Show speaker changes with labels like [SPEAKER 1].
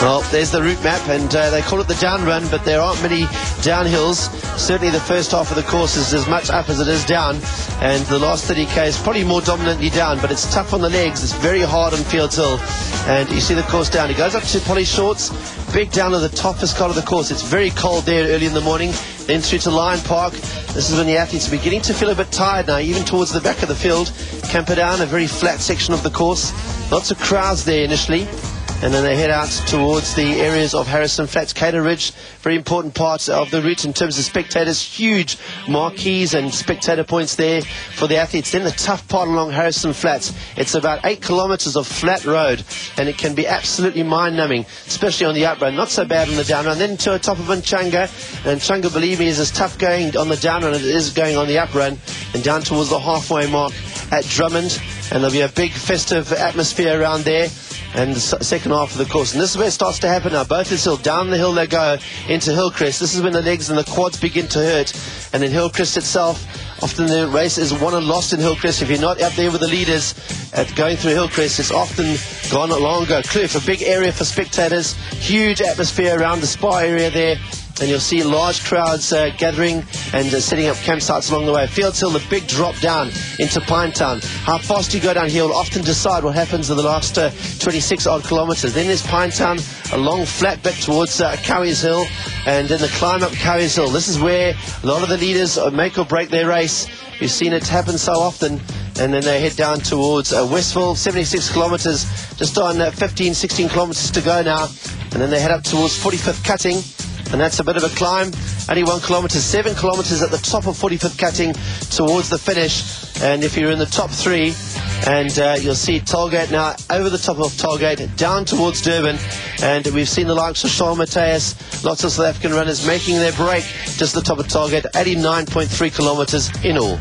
[SPEAKER 1] Well, there's the route map, and they call it the down run, but there aren't many downhills. Certainly the first half of the course is as much up as it is down, and the last 30k is probably more dominantly down, but it's tough on the legs. It's very hard on Fields Hill, and you see the course down. It goes up to Poly Shorts, big down to the toughest part of the course. It's very cold there early in the morning, then through to Lion Park. This is when the athletes are beginning to feel a bit tired now, even towards the back of the field. CAMPERDOWN, a very flat section of the course. Lots of crowds there initially, and then they head out towards the areas of Harrison Flats, CATO Ridge, very important part of the route in terms of spectators, huge marquees and spectator points there for the athletes. Then the tough part along Harrison Flats, it's about 8 kilometers of flat road, and it can be absolutely mind-numbing, especially on the uprun, not so bad on the downrun. Then to the top of Unchanga, and Unchanga, believe me, is as tough going on the downrun as it is going on the uprun, and down towards the halfway mark at Drummond, and there'll be a big festive atmosphere around there. And the second half of the course, and this is where it starts to happen now. BOTHA'S HILL, down the hill they go into HILLCREST. This is when the legs and the quads begin to hurt, and then HILLCREST itself, often the race is won and lost in HILLCREST. If you're not up there with the leaders at going through HILLCREST, it's often gone long ago. KLOOF, a big area for spectators, huge atmosphere around the spa area there, and you'll see large crowds gathering and setting up campsites along the way. Fields Hill, the big drop down into PINETOWN. How fast you go down here will often decide what happens in the last 26 odd kilometers. Then there's PINETOWN, a long flat bit towards COWIES HILL, and then the climb up COWIES HILL. This is where a lot of the leaders make or break their race. We've seen it happen so often. And then they head down towards Westville, 76 kilometers, just on 15, 16 kilometers to go now. And then they head up towards 45th Cutting, and that's a bit of a climb, only 1 kilometer, 7 kilometers at the top of 45th Cutting towards the finish. And if you're in the top 3, and you'll see Tollgate now over the top of Tollgate, down towards Durban, and we've seen the likes of Sean Mateus, lots of South African runners making their break just at the top of Tollgate, 89.3 kilometers in all.